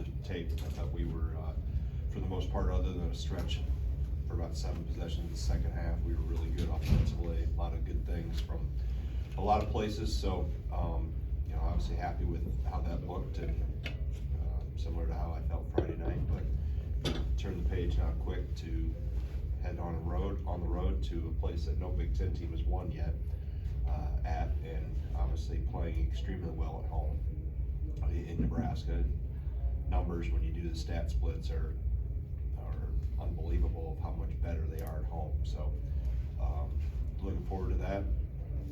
the tape, I thought we were, for the most part, other than a stretch for about 7 possessions in the second half, we were really good offensively. A lot of good things from a lot of places. So, you know, obviously happy with how that looked, and similar to how I felt Friday night. But turn the page now quick to head on the road to a place that no Big Ten team has won yet and obviously playing extremely well at home in Nebraska. Numbers when you do the stat splits are unbelievable of how much better they are at home. So looking forward to that.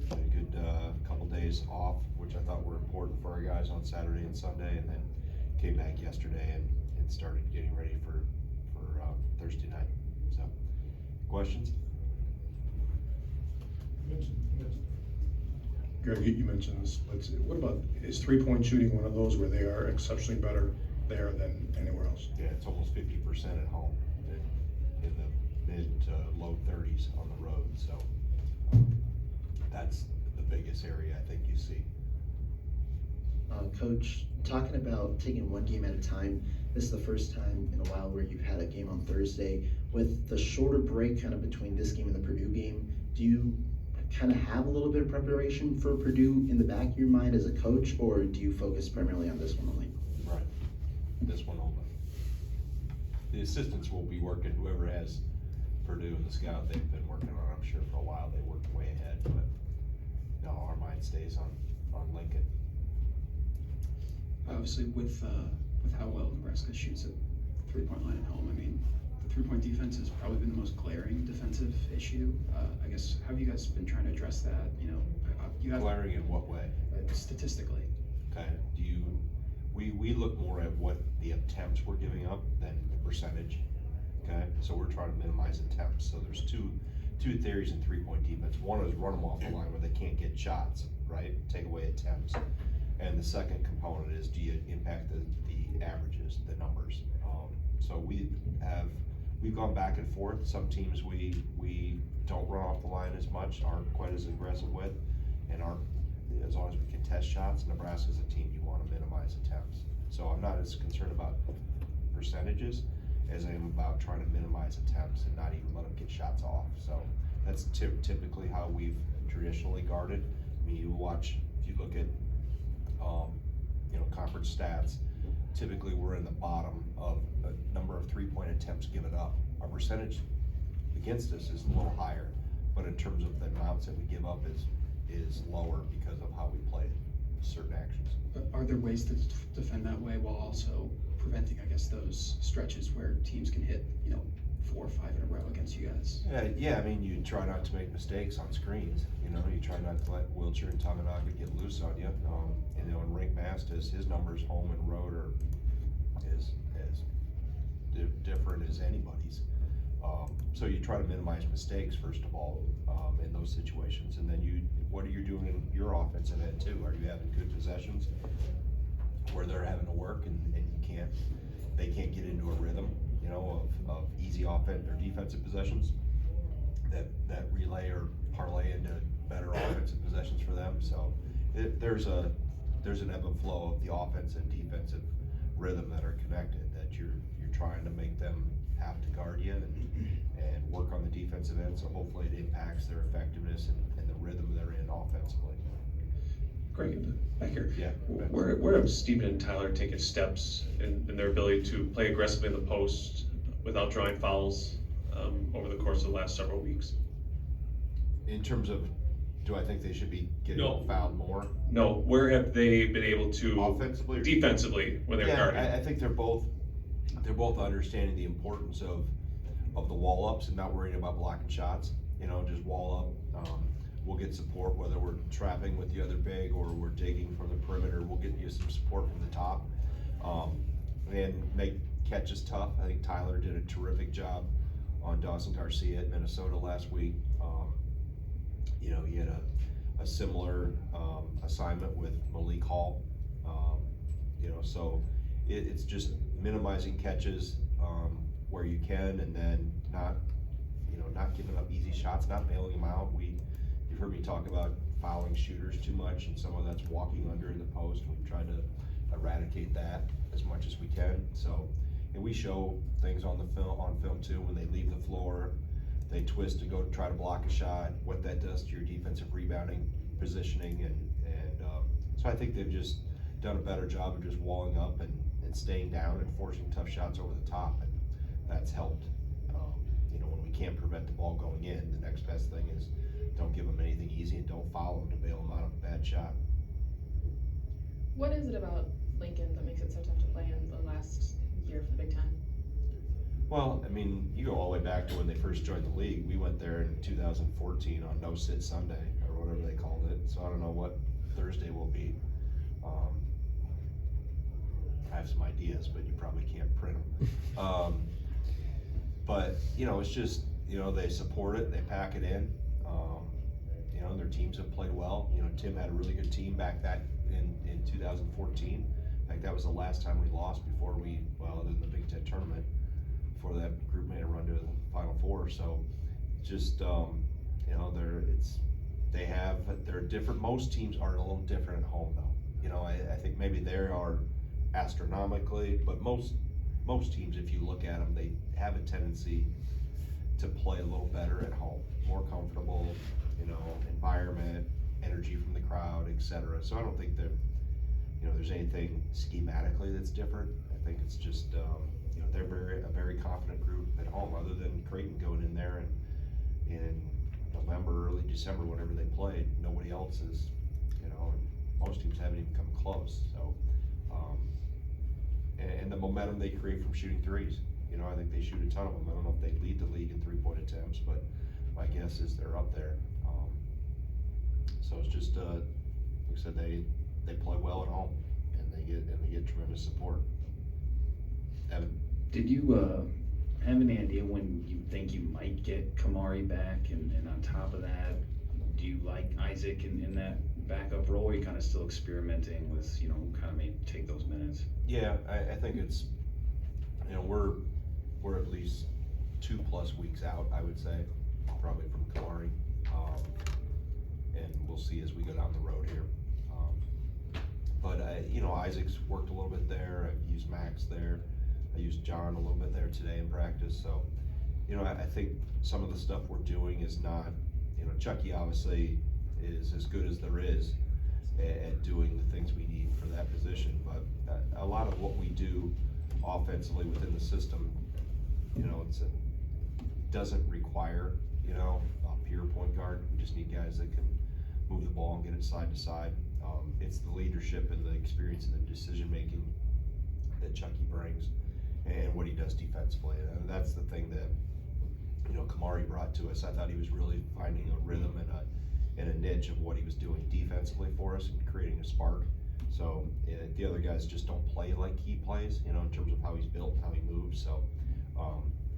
Had a good couple days off, which I thought were important for our guys on Saturday and Sunday, and then came back yesterday and started getting ready for Thursday night. So, questions? Greg, you mentioned the splits. What about, is 3-point shooting one of those where they are exceptionally better there than anywhere else? Yeah, it's almost 50% at home, in the mid to low 30s on the road. So that's the biggest area I think you see. Coach, talking about taking one game at a time, this is the first time in a while where you've had a game on Thursday. With the shorter break kind of between this game and the Purdue game, do you kind of have a little bit of preparation for Purdue in the back of your mind as a coach, or do you focus primarily on this one only? Right, this one only. The assistants will be working, whoever has Purdue and the scout, they've been working on, I'm sure for a while, they worked way ahead, but no, our mind stays on Lincoln. Obviously, with how well Nebraska shoots at the 3-point line at home, I mean, the 3-point defense has probably been the most glaring defensive issue. I guess, how have you guys been trying to address that? You know, you have Glaring in what way? Statistically. Okay. We look more at what the attempts we're giving up than the percentage. Okay. So we're trying to minimize attempts. So there's two theories in 3-point defense. One is run them off the line where they can't get shots, right? Take away attempts. And the second component is, do you impact the averages, the numbers? So we've gone back and forth. Some teams we don't run off the line as much, aren't quite as aggressive with, and aren't, as long as we can test shots. Nebraska's a team you want to minimize attempts. So I'm not as concerned about percentages as I am about trying to minimize attempts and not even let them get shots off. So that's typically how we've traditionally guarded. I mean, you watch, if you look at you know, conference stats, typically we're in the bottom of a number of 3-point attempts given up. Our percentage against us is a little higher, but in terms of the amounts that we give up is lower because of how we play certain actions. But are there ways to defend that way while also preventing, I guess, those stretches where teams can hit, you know, 4 or 5 in a row against you guys? Yeah, I mean, you try not to make mistakes on screens. You know, you try not to let Wilcher and Tamanaga get loose on you. You know, and Rink Mast, his numbers home and road are as different as anybody's. So you try to minimize mistakes first of all in those situations, and then what are you doing in your offensive end too? Are you having good possessions where they're having to work and they can't get into a rhythm, you know, of easy offense or defensive possessions that relay or parlay into better offensive possessions for them. So there's an ebb and flow of the offense and defensive rhythm that are connected, that you're trying to make them have to guard you and work on the defensive end. So hopefully it impacts their effectiveness and the rhythm they're in offensively. Greg, back here. Yeah. Where have Steven and Tyler taken steps in their ability to play aggressively in the post without drawing fouls over the course of the last several weeks? In terms of, do I think they should be getting No. fouled more? No, where have they been able to Offensively or defensively when they're guarding? I think they're both understanding the importance of the wall ups and not worrying about blocking shots. You know, just wall up. We'll get support whether we're trapping with the other big or we're digging from the perimeter. We'll get you some support from the top and make catches tough. I think Tyler did a terrific job on Dawson Garcia at Minnesota last week. You know, he had a similar assignment with Malik Hall. You know, so it's just minimizing catches where you can, and then not giving up easy shots, not bailing them out. You've heard me talk about fouling shooters too much, and some of that's walking under the post. We've tried to eradicate that as much as we can. So, and we show things on film too, when they leave the floor, they twist and go to try to block a shot, what that does to your defensive rebounding, positioning, and so I think they've just done a better job of just walling up and staying down and forcing tough shots over the top, and that's helped. You know, when we can't prevent the ball going in, the next best thing is don't give them anything easy and don't foul them to bail them out of a bad shot. What is it about Lincoln that makes it so tough to play in the last year for the Big Ten? Well, I mean, you go all the way back to when they first joined the league. We went there in 2014 on No Sit Sunday, or whatever they called it, so I don't know what Thursday will be. I have some ideas, but you probably can't print them. But, you know, it's just, you know, they support it, they pack it in. You know, and their teams have played well. You know, Tim had a really good team back in 2014. In fact, that was the last time we lost before other than the Big Ten tournament, before that group made a run to the Final Four. So, just, you know, they're different. Most teams are a little different at home, though. You know, I think maybe they are astronomically, but most teams, if you look at them, they have a tendency to play a little better at home, more comfortable, you know, environment, energy from the crowd, etc. So I don't think that, you know, there's anything schematically that's different. I think it's just, you know, they're a very confident group at home, other than Creighton going in there and in November, early December, whenever they played, nobody else is, you know, and most teams haven't even come close. So, and the momentum they create from shooting threes. You know, I think they shoot a ton of them. I don't know if they lead the league in 3-point attempts, but my guess is they're up there. So it's just, like I said, they play well at home, and they get tremendous support. Evan? Did you have any idea when you think you might get Kamari back, and on top of that, do you like Isaac in that backup role, or are you kind of still experimenting with, you know, who kind of may take those minutes? Yeah, I think it's, you know, we're at least 2+ weeks out, I would say, probably from Kamari, and we'll see as we go down the road here. But you know, Isaac's worked a little bit there. I've used Max there. I used John a little bit there today in practice. So, you know, I think some of the stuff we're doing is not, you know, Chucky obviously is as good as there is at doing the things we need for that position. But a lot of what we do offensively within the system, you know, doesn't require, you know, a pure point guard. We just need guys that can move the ball and get it side to side. It's the leadership and the experience and the decision making that Chucky brings, and what he does defensively. And that's the thing that, you know, Kamari brought to us. I thought he was really finding a rhythm and a niche of what he was doing defensively for us and creating a spark. So the other guys just don't play like he plays, you know, in terms of how he's built and how he moves. So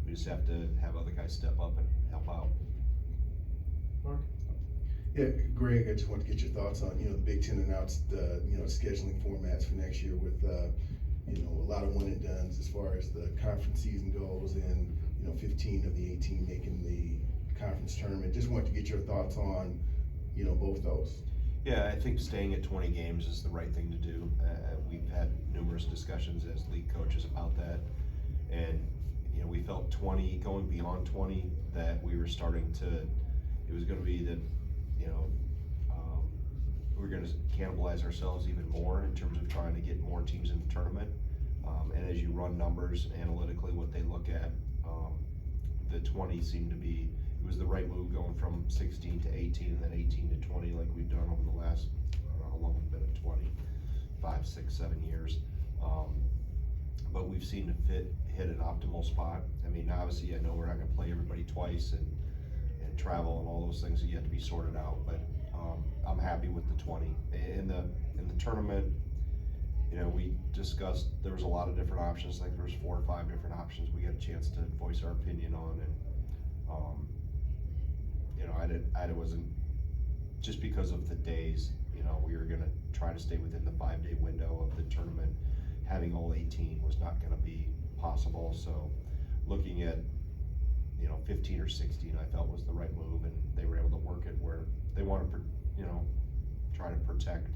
we just have to have other guys step up and help out. Mark? Yeah, Greg, I just want to get your thoughts on, you know, the Big Ten announced, you know, scheduling formats for next year with, you know, a lot of one and dones as far as the conference season goes, and, you know, 15 of the 18 making the conference tournament. Just want to get your thoughts on, you know, both those. Yeah, I think staying at 20 games is the right thing to do. We've had numerous discussions as league coaches about that, and, you know, we felt 20, going beyond 20, that we were starting to, it was going to be that, you know, we're going to cannibalize ourselves even more in terms of trying to get more teams in the tournament. And as you run numbers analytically, what they look at, the 20 seemed to be, it was the right move going from 16 to 18 and then 18 to 20 like we've done over the last, I don't know how long we've been at 20, 5, 6, 7 years. But we've seen to hit an optimal spot. I mean, obviously, I know we're not going to play everybody twice and travel and all those things that yet to be sorted out, but I'm happy with the 20. In the tournament, you know, we discussed, there was a lot of different options. I think there was 4 or 5 different options we got a chance to voice our opinion on, and you know, I wasn't, just because of the days, you know, we were gonna try to stay within the 5-day window of the tournament. Having all 18 was not gonna be possible, so looking at, you know, 15 or 16 I felt was the right move, and they were able to work it where they want to, you know, try to protect,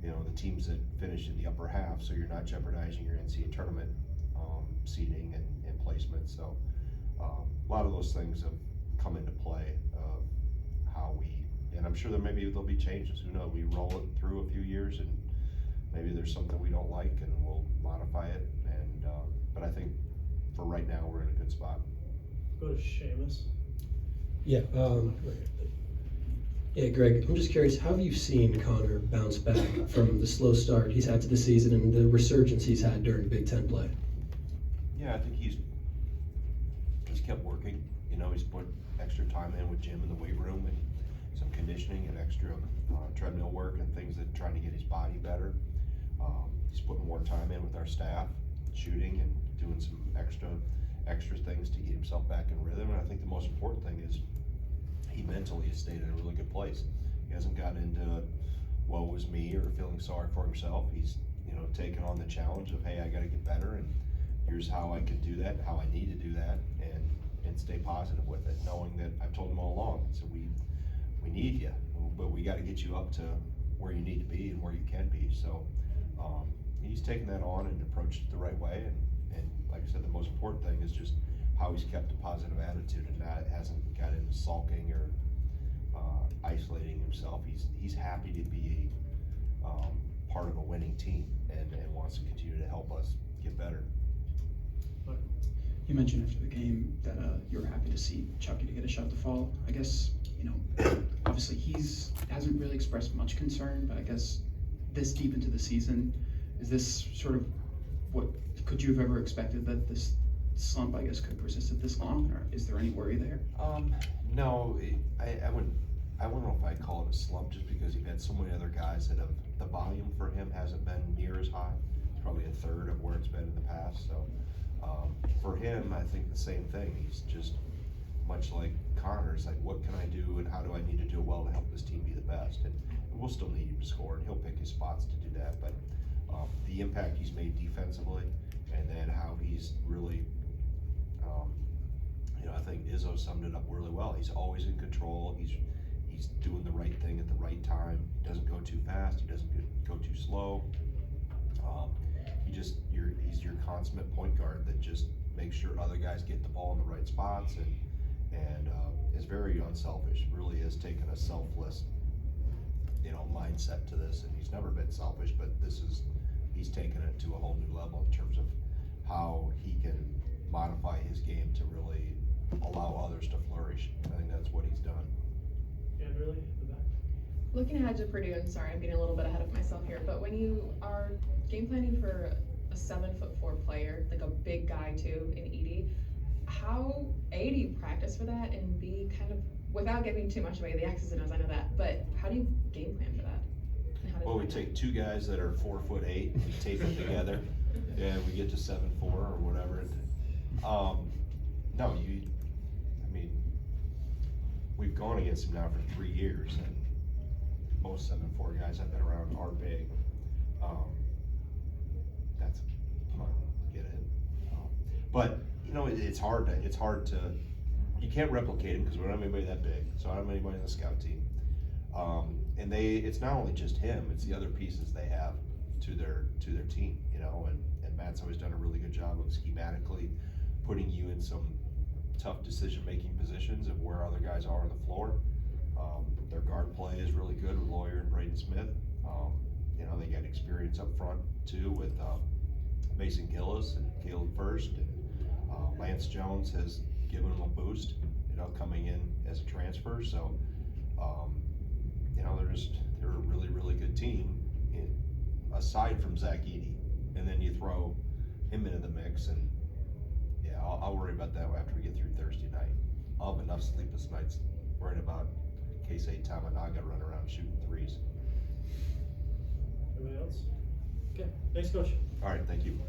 you know, the teams that finish in the upper half, so you're not jeopardizing your NCAA tournament So, a lot of those things have come into play of how we, and I'm sure there'll be changes, who knows, we roll it through a few years and maybe there's something we don't like and we'll modify it, and, but I think for right now, we're in a good spot. Go to Seamus. Yeah, Greg, I'm just curious, how have you seen Connor bounce back from the slow start he's had to the season and the resurgence he's had during Big Ten play? Yeah, I think he's just kept working. You know, he's put extra time in with Jim in the weight room and some conditioning and extra treadmill work and things that trying to get his body better. He's putting more time in with our staff, shooting and doing some extra things to get himself back in rhythm. And I think the most important thing is he mentally has stayed in a really good place. He hasn't gotten into woe is me or feeling sorry for himself. He's, you know, taken on the challenge of, hey, I gotta get better and here's how I can do that, how I need to do that, and stay positive with it, knowing that I've told him all along, so we need you, but we gotta get you up to where you need to be and where you can be. So he's taken that on and approached it the right way, and like I said, the most important thing is just how he's kept a positive attitude and hasn't got into sulking or isolating himself. He's happy to be part of a winning team and wants to continue to help us get better. You mentioned after the game that you were happy to see Chucky to get a shot to fall. I guess, you know, obviously hasn't really expressed much concern, but I guess this deep into the season, is this sort of what could you have ever expected that this slump, I guess, could persist at this long, or is there any worry there? No, I wouldn't know if I'd call it a slump just because you've had so many other guys that have, the volume for him hasn't been near as high. It's probably a third of where it's been in the past, so. For him, I think the same thing. He's just much like Connor. It's like, what can I do and how do I need to do well to help this team be the best? And we'll still need him to score, and he'll pick his spots to do that. But the impact he's made defensively, and then how he's really, you know, I think Izzo summed it up really well. He's always in control. He's doing the right thing at the right time. He doesn't go too fast. He doesn't go too slow. He's your consummate point guard that just makes sure other guys get the ball in the right spots and is very unselfish. Really has taken a selfless, you know, mindset to this, and he's never been selfish, but he's taken it to a whole new level in terms of how he can modify his game to really allow others to flourish. I think that's what he's done. And really, the back. Looking ahead to Purdue, and sorry, I'm getting a little bit ahead of myself here, but when you are game planning for a 7'4" player, like a big guy too, in Ede, how A, do you practice for that, and B, kind of, without giving too much away, the X's and O's, I know that, but how do you game plan for that? And how does Well, we that- take two guys that are 4'8", we tape them together, and we get to 7'4" or whatever. No, I mean, we've gone against him now for 3 years, and most 7'4" guys I've been around are big. Come on, get it. But you know, it's hard to, you can't replicate him because we don't have anybody that big, so I don't have anybody on the scout team. And it's not only just him, it's the other pieces they have to their team, you know, and Matt's always done a really good job of schematically putting you in some tough decision-making positions of where other guys are on the floor. Their guard play is really good with Lawyer and Braden Smith. You know, they got experience up front too with Mason Gillis and Caleb First, and Lance Jones has given them a boost, you know, coming in as a transfer. So, you know, they're a really, really good team aside from Zack Ede, and then you throw him into the mix, and yeah, I'll worry about that after we get through Thursday night. I'll have enough sleepless nights worrying about K-State Tamanaga running around shooting threes. Anybody else? Okay, thanks, Coach. All right, thank you.